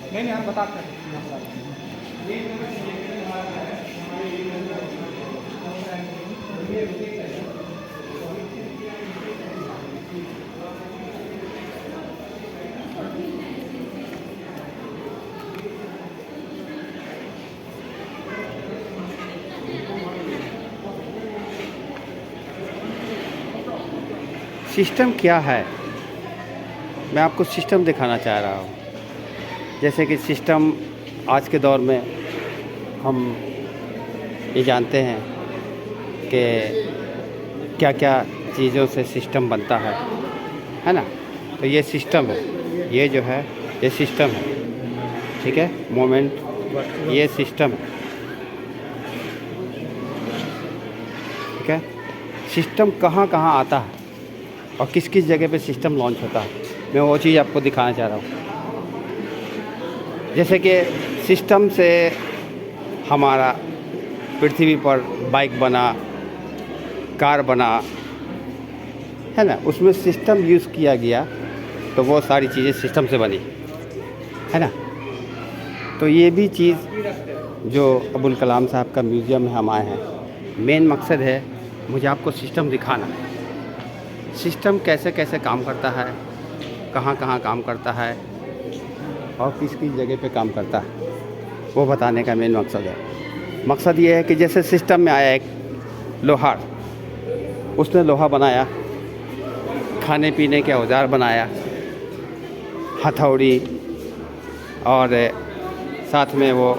नहीं हम बताते हैं। सिस्टम क्या है, मैं आपको सिस्टम दिखाना चाह रहा हूँ। जैसे कि सिस्टम आज के दौर में हम ये जानते हैं कि क्या क्या चीज़ों से सिस्टम बनता है ना। तो ये सिस्टम है, ये जो है ये सिस्टम है, ठीक है। मोमेंट, ये सिस्टम है, ठीक है। सिस्टम कहाँ कहाँ आता है और किस किस जगह पे सिस्टम लॉन्च होता है, मैं वो चीज़ आपको दिखाना चाह रहा हूँ। जैसे कि सिस्टम से हमारा पृथ्वी पर बाइक बना, कार बना, है ना, उसमें सिस्टम यूज़ किया गया, तो वो सारी चीज़ें सिस्टम से बनी, है ना। तो ये भी चीज़ जो अब्दुल कलाम साहब का म्यूज़ियम में हम आए हैं, मेन मकसद है मुझे आपको सिस्टम दिखाना। सिस्टम कैसे कैसे काम करता है, कहाँ कहाँ काम करता है और किस किस जगह पे काम करता है, वो बताने का मेन मकसद है। मकसद ये है कि जैसे सिस्टम में आया एक लोहार, उसने लोहा बनाया, खाने पीने के औजार बनाया, हथौड़ी और साथ में वो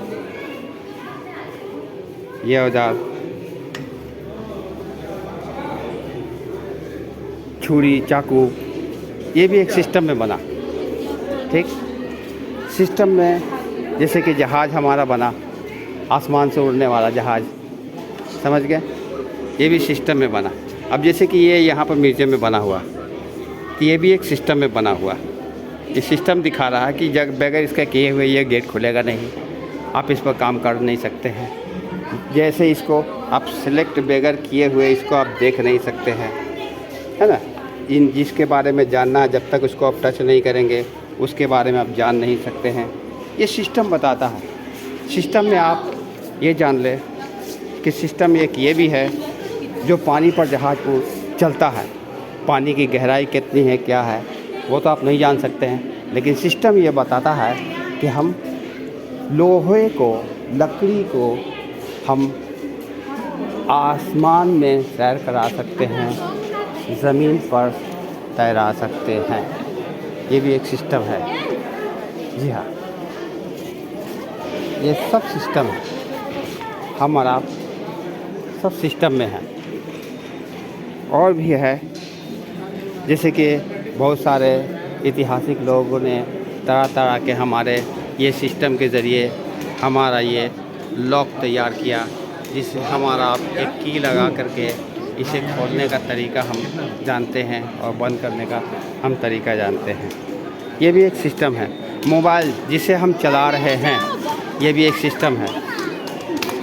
ये औजार, छुरी, चाकू, ये भी एक सिस्टम में बना, ठीक। सिस्टम में जैसे कि जहाज़ हमारा बना, आसमान से उड़ने वाला जहाज़, समझ गए, ये भी सिस्टम में बना। अब जैसे कि ये यहाँ पर म्यूजियम में बना हुआ, तो ये भी एक सिस्टम में बना हुआ। ये सिस्टम दिखा रहा है कि जब बगैर इसका किए हुए ये गेट खुलेगा नहीं, आप इस पर काम कर नहीं सकते हैं। जैसे इसको आप सिलेक्ट बगैर किए हुए इसको आप देख नहीं सकते हैं, है ना। इन जिसके बारे में जानना है, जब तक उसको आप टच नहीं करेंगे उसके बारे में आप जान नहीं सकते हैं। ये सिस्टम बताता है। सिस्टम में आप ये जान लें कि सिस्टम एक ये भी है जो पानी पर जहाज़ को चलता है। पानी की गहराई कितनी है, क्या है, वो तो आप नहीं जान सकते हैं, लेकिन सिस्टम ये बताता है कि हम लोहे को, लकड़ी को हम आसमान में सैर करा सकते हैं, ज़मीन पर तैरा सकते हैं। ये भी एक सिस्टम है। जी हाँ, ये सब सिस्टम है, हम और आप सब सिस्टम में हैं। और भी है, जैसे कि बहुत सारे ऐतिहासिक लोगों ने तरह तरह के हमारे ये सिस्टम के ज़रिए हमारा ये लॉक तैयार किया, जिससे हमारा आप एक की लगा करके इसे खोलने का तरीका हम जानते हैं और बंद करने का हम तरीका जानते हैं। ये भी एक सिस्टम है। मोबाइल जिसे हम चला रहे हैं, ये भी एक सिस्टम है।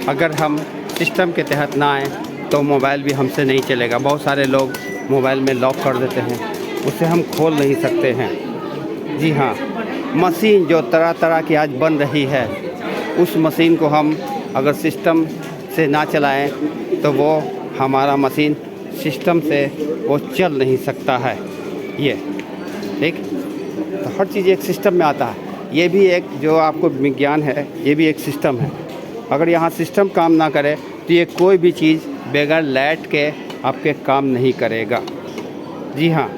अगर हम सिस्टम के तहत ना आए तो मोबाइल भी हमसे नहीं चलेगा। बहुत सारे लोग मोबाइल में लॉक कर देते हैं, उसे हम खोल नहीं सकते हैं। जी हाँ, मशीन जो तरह तरह की आज बन रही है, उस मशीन को हम अगर सिस्टम से ना चलाएं तो वो हमारा मशीन सिस्टम से वो चल नहीं सकता है। ये ठीक, तो हर चीज़ एक सिस्टम में आता है। ये भी एक जो आपको विज्ञान है, ये भी एक सिस्टम है। अगर यहाँ सिस्टम काम ना करे तो ये कोई भी चीज़ बगैर लाइट के आपके काम नहीं करेगा। जी हाँ,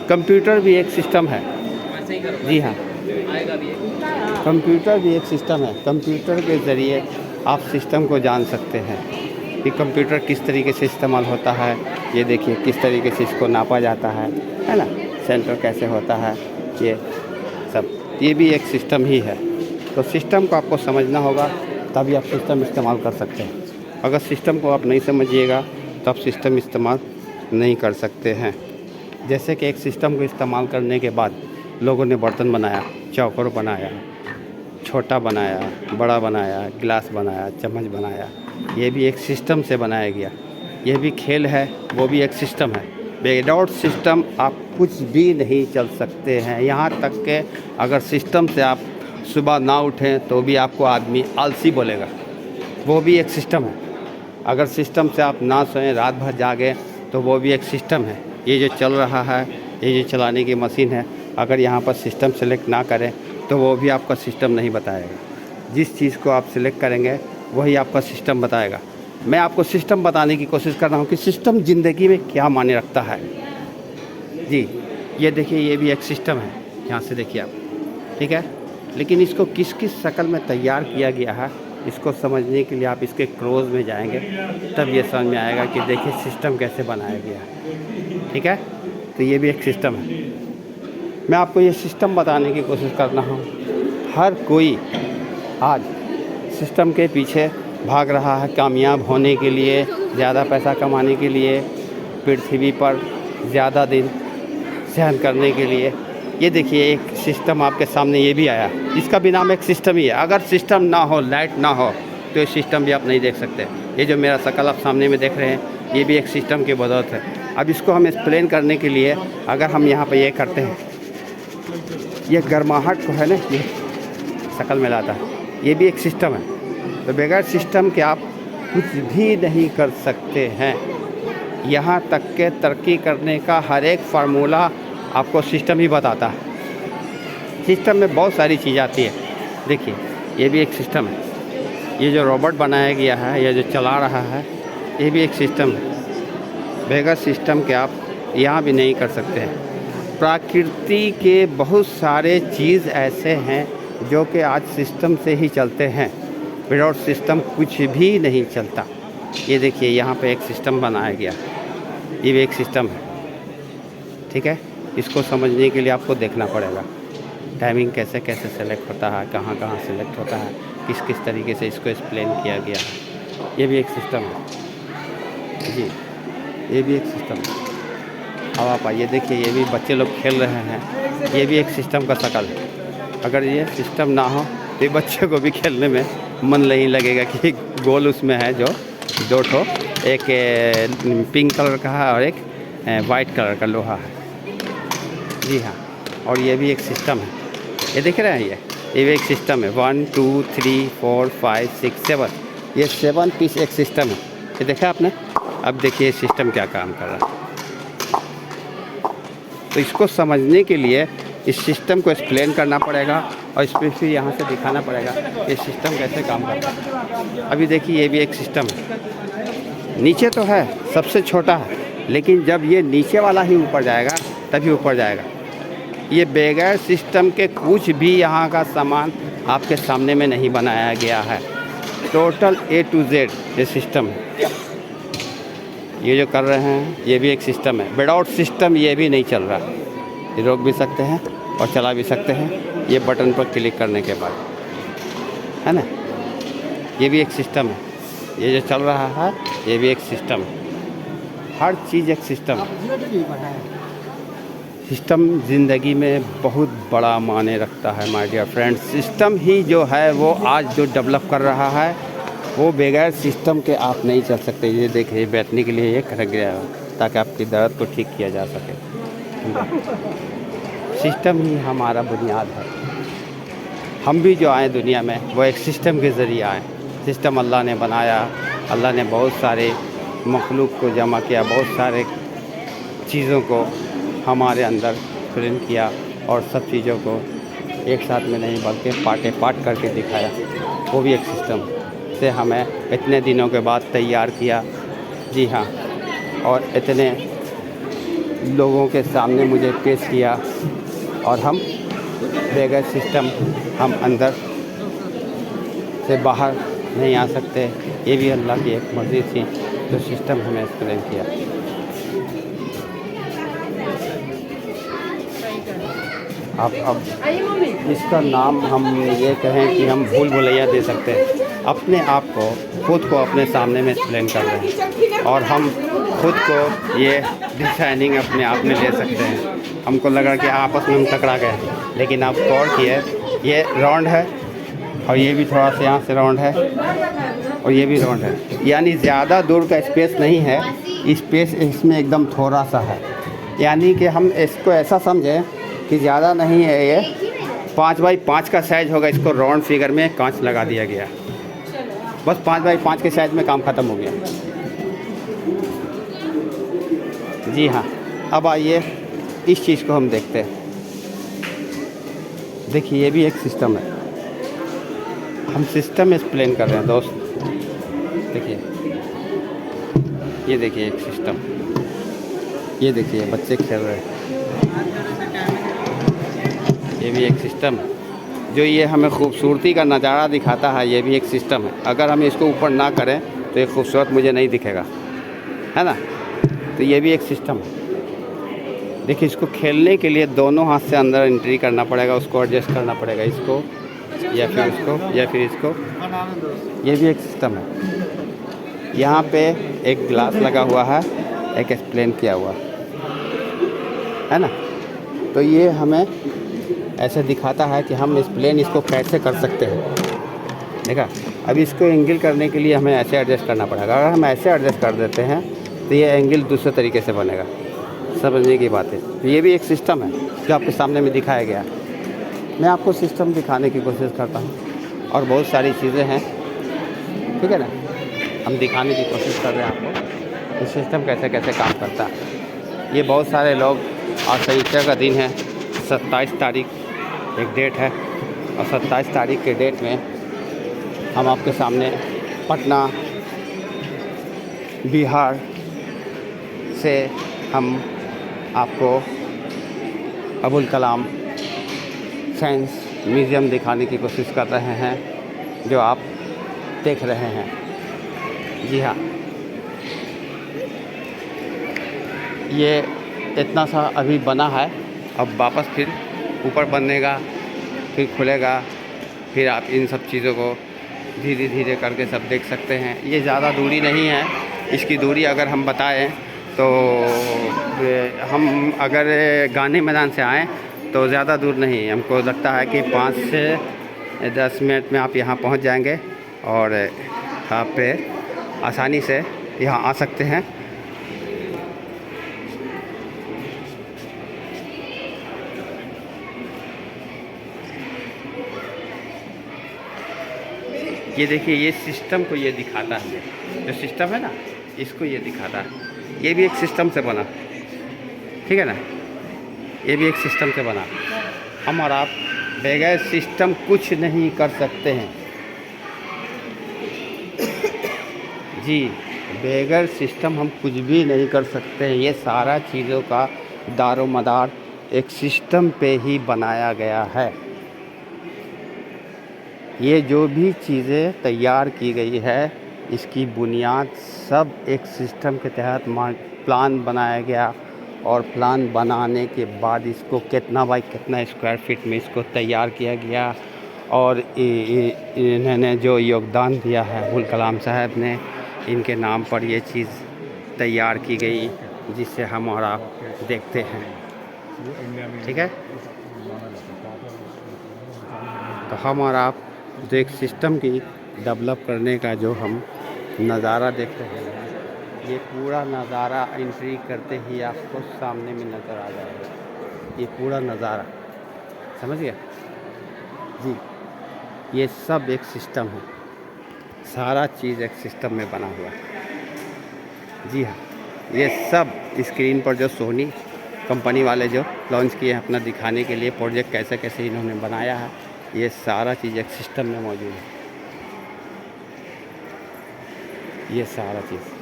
कंप्यूटर भी एक सिस्टम है। जी हाँ, कंप्यूटर भी एक सिस्टम है। कंप्यूटर के ज़रिए आप सिस्टम को जान सकते हैं कि कंप्यूटर किस तरीके से इस्तेमाल होता है। ये देखिए किस तरीके से इसको नापा जाता है ना, सेंटर कैसे होता है, ये सब, ये भी एक सिस्टम ही है। तो सिस्टम को आपको समझना होगा, तभी आप सिस्टम इस्तेमाल कर सकते हैं। अगर सिस्टम को आप नहीं समझिएगा तो आप सिस्टम इस्तेमाल नहीं कर सकते हैं। जैसे कि एक सिस्टम को इस्तेमाल करने के बाद लोगों ने बर्तन बनाया, चौकर बनाया, छोटा बनाया, बड़ा बनाया, गिलास बनाया, चम्मच बनाया, ये भी एक सिस्टम से बनाया गया। ये भी खेल है, वो भी एक सिस्टम है। विदाउट सिस्टम आप कुछ भी नहीं चल सकते हैं। यहाँ तक कि अगर सिस्टम से आप सुबह ना उठें तो भी आपको आदमी आलसी बोलेगा, वो भी एक सिस्टम है। अगर सिस्टम से आप ना सोएं, रात भर जागें, तो वो भी एक सिस्टम है। ये जो चल रहा है, ये जो चलाने की मशीन है, अगर यहाँ पर सिस्टम सेलेक्ट ना करें तो वो भी आपका सिस्टम नहीं बताएगा। जिस चीज़ को आप सिलेक्ट करेंगे वही आपका सिस्टम बताएगा। मैं आपको सिस्टम बताने की कोशिश कर रहा हूँ कि सिस्टम ज़िंदगी में क्या मायने रखता है। जी, ये देखिए, ये भी एक सिस्टम है, यहाँ से देखिए आप, ठीक है। लेकिन इसको किस किस शक्ल में तैयार किया गया है, इसको समझने के लिए आप इसके क्रोज में जाएंगे, तब ये समझ में आएगा कि देखिए सिस्टम कैसे बनाया गया है, ठीक है। तो ये भी एक सिस्टम है। मैं आपको ये सिस्टम बताने की कोशिश कर रहा हूँ। हर कोई आज सिस्टम के पीछे भाग रहा है, कामयाब होने के लिए, ज़्यादा पैसा कमाने के लिए, पृथ्वी पर ज़्यादा दिन सहन करने के लिए। ये देखिए एक सिस्टम आपके सामने ये भी आया, इसका भी नाम एक सिस्टम ही है। अगर सिस्टम ना हो, लाइट ना हो, तो ये सिस्टम भी आप नहीं देख सकते। ये जो मेरा शक्ल आप सामने में देख रहे हैं, ये भी एक सिस्टम की बदौलत है। अब इसको हम एक्सप्लेन करने के लिए अगर हम यहाँ पे ये करते हैं, ये गर्माहट को है ना, ये शक्ल में लाता है, ये भी एक सिस्टम है। तो बगैर सिस्टम के आप कुछ भी नहीं कर सकते हैं। यहाँ तक के तरक्की करने का हर एक फार्मूला आपको सिस्टम ही बताता है। सिस्टम में बहुत सारी चीज़ आती है। देखिए ये भी एक सिस्टम है। ये जो रोबोट बनाया गया है, ये जो चला रहा है, ये भी एक सिस्टम है। बगैर सिस्टम के आप यहाँ भी नहीं कर सकते हैं। प्रकृति के बहुत सारे चीज़ ऐसे हैं जो कि आज सिस्टम से ही चलते हैं। विदाउट सिस्टम कुछ भी नहीं चलता। ये देखिए यहाँ पे एक सिस्टम बनाया गया, ये भी एक सिस्टम है, ठीक है। इसको समझने के लिए आपको देखना पड़ेगा टाइमिंग कैसे कैसे सेलेक्ट होता है, कहाँ कहाँ सेलेक्ट होता है, किस किस तरीके से इसको एक्सप्लेन किया गया है। ये भी एक सिस्टम है जी, ये भी एक सिस्टम है। अब आप आइए देखिए, ये भी बच्चे लोग खेल रहे हैं, ये भी एक सिस्टम का शक्ल है। अगर ये सिस्टम ना हो तो ये बच्चे को भी खेलने में मन नहीं लगेगा कि गोल उसमें है जो दो ठो, एक पिंक कलर का है और एक वाइट कलर का लोहा है। जी हाँ, और ये भी एक सिस्टम है। ये देख रहे हैं, ये भी एक सिस्टम है। 1 2 3 4 5 6 7, ये 7 पीस एक सिस्टम है। ये देखा आपने। अब देखिए सिस्टम क्या काम कर रहा है। तो इसको समझने के लिए इस सिस्टम को एक्सप्लेन करना पड़ेगा और इस पर फिर यहाँ से दिखाना पड़ेगा ये सिस्टम कैसे काम करता है। अभी देखिए ये भी एक सिस्टम है। नीचे तो है, सबसे छोटा है, लेकिन जब ये नीचे वाला ही ऊपर जाएगा तभी ऊपर जाएगा। ये बगैर सिस्टम के कुछ भी यहाँ का सामान आपके सामने में नहीं बनाया गया है। टोटल A to Z ये सिस्टम है। ये जो कर रहे हैं ये भी एक सिस्टम है। विदाउट सिस्टम ये भी नहीं चल रहा। ये रोक भी सकते हैं और चला भी सकते हैं ये बटन पर क्लिक करने के बाद, है ना। ये भी एक सिस्टम है। ये जो चल रहा है ये भी एक सिस्टम है। हर चीज़ एक सिस्टम है। सिस्टम ज़िंदगी में बहुत बड़ा मायने रखता है माय डियर फ्रेंड्स। सिस्टम ही जो है वो आज जो डेवलप कर रहा है, वो बगैर सिस्टम के आप नहीं चल सकते। ये देखिए बैठने के लिए एक रख गया है ताकि आपकी दर्द को ठीक किया जा सके। सिस्टम ही हमारा बुनियाद है। हम भी जो आए दुनिया में वो एक सिस्टम के ज़रिए आए। सिस्टम अल्लाह ने बनाया। अल्लाह ने बहुत सारे मखलूक को जमा किया, बहुत सारे चीज़ों को हमारे अंदर प्रेम किया और सब चीज़ों को एक साथ में नहीं बल्कि पार्टे पार्ट करके दिखाया। वो भी एक सिस्टम से हमें इतने दिनों के बाद तैयार किया। जी हाँ, और इतने लोगों के सामने मुझे पेश किया और हम बगैर सिस्टम हम अंदर से बाहर नहीं आ सकते। ये भी अल्लाह की एक मर्ज़ी थी। जो सिस्टम हमें एक्सप्लेन किया। अब इसका नाम हम ये कहें कि हम भूल भुलैया दे सकते हैं। अपने आप को खुद को अपने सामने में एक्सप्लेन कर रहे हैं और हम खुद को ये डिजाइनिंग अपने आप में ले सकते हैं। हमको लगा कि आपस में हम टकरा गए, लेकिन आप गौर किए ये राउंड है और ये भी थोड़ा सा यहाँ से राउंड है और ये भी राउंड है, यानी ज़्यादा दूर का स्पेस नहीं है, स्पेस इसमें एकदम थोड़ा सा है। यानी कि हम इसको ऐसा समझें कि ज़्यादा नहीं है, ये 5 बाई 5 का साइज़ होगा। इसको राउंड फिगर में कांच लगा दिया गया, बस 5 बाई 5 के साइज़ में काम ख़त्म हो गया। जी हाँ, अब आइए इस चीज़ को हम देखते हैं। देखिए ये भी एक सिस्टम है, हम सिस्टम एक्सप्लेन कर रहे हैं दोस्त। देखिए ये देखिए एक सिस्टम, ये देखिए बच्चे खेल रहे हैं, ये भी एक सिस्टम जो ये हमें खूबसूरती का नज़ारा दिखाता है। ये भी एक सिस्टम है, अगर हम इसको ऊपर ना करें तो ये खूबसूरत मुझे नहीं दिखेगा, है ना। तो ये भी एक सिस्टम है। देखिए इसको खेलने के लिए दोनों हाथ से अंदर एंट्री करना पड़ेगा, उसको एडजस्ट करना पड़ेगा, इसको या फिर उसको या फिर इसको। ये भी एक सिस्टम है। यहाँ पे एक ग्लास लगा हुआ है, एक एक्सप्लेन किया हुआ है ना। तो ये हमें ऐसे दिखाता है कि हम एक्सप्लेन इसको कैसे कर सकते हैं। देखा, अब इसको एंगल करने के लिए हमें ऐसे एडजस्ट करना पड़ेगा। अगर हम ऐसे एडजस्ट कर देते हैं तो ये एंगल दूसरे तरीके से बनेगा, समझने की बात है। तो ये भी एक सिस्टम है जो आपके सामने में दिखाया गया। मैं आपको सिस्टम दिखाने की कोशिश करता हूँ और बहुत सारी चीज़ें हैं, ठीक है ना, हम दिखाने की कोशिश कर रहे हैं आपको कि सिस्टम कैसे कैसे काम करता है। ये बहुत सारे लोग, आज शनिचर का दिन है, 27 तारीख एक डेट है, और 27 तारीख के डेट में हम आपके सामने पटना बिहार से हम आपको अबुल कलाम साइंस म्यूज़ियम दिखाने की कोशिश कर रहे हैं, जो आप देख रहे हैं। जी हाँ, ये इतना सा अभी बना है, अब वापस फिर ऊपर बनेगा, फिर खुलेगा, फिर आप इन सब चीज़ों को धीरे धीरे करके सब देख सकते हैं। ये ज़्यादा दूरी नहीं है, इसकी दूरी अगर हम बताएं तो हम अगर गांधी मैदान से आएँ तो ज़्यादा दूर नहीं, हमको लगता है कि 5 से 10 मिनट में आप यहाँ पहुँच जाएंगे और आप आसानी से यहाँ आ सकते हैं। ये देखिए, ये सिस्टम को ये दिखाता है, जो सिस्टम है ना, इसको ये दिखाता है। ये भी एक सिस्टम से बना, ठीक है ना, ये भी एक सिस्टम से बना। हम और आप बगैर सिस्टम कुछ नहीं कर सकते हैं जी, बगैर सिस्टम हम कुछ भी नहीं कर सकते हैं। ये सारा चीज़ों का दारोमदार एक सिस्टम पे ही बनाया गया है। ये जो भी चीज़ें तैयार की गई है, इसकी बुनियाद सब एक सिस्टम के तहत प्लान बनाया गया, और प्लान बनाने के बाद इसको कितना बाई कितना स्क्वायर फीट में इसको तैयार किया गया। और इन्होंने जो योगदान दिया है अबुल कलाम साहब ने, इनके नाम पर ये चीज़ तैयार की गई, जिसे हम और आप देखते हैं, ठीक है। तो हम और आप जो एक सिस्टम की डेवलप करने का जो हम नज़ारा देखते हैं, ये पूरा नज़ारा एंट्री करते ही आपको सामने में नज़र आ जाएगा। ये पूरा नज़ारा, समझ गया जी, ये सब एक सिस्टम है, सारा चीज़ एक सिस्टम में बना हुआ है। जी हाँ, ये सब स्क्रीन पर जो सोनी कंपनी वाले जो लॉन्च किए हैं अपना दिखाने के लिए प्रोजेक्ट कैसे कैसे इन्होंने बनाया है, ये सारा चीज़ एक सिस्टम में मौजूद है। ये सारा चीज़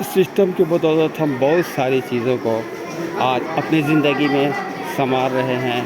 सिस्टम की बदौलत हम बहुत सारी चीज़ों को आज अपनी ज़िंदगी में संवार रहे हैं,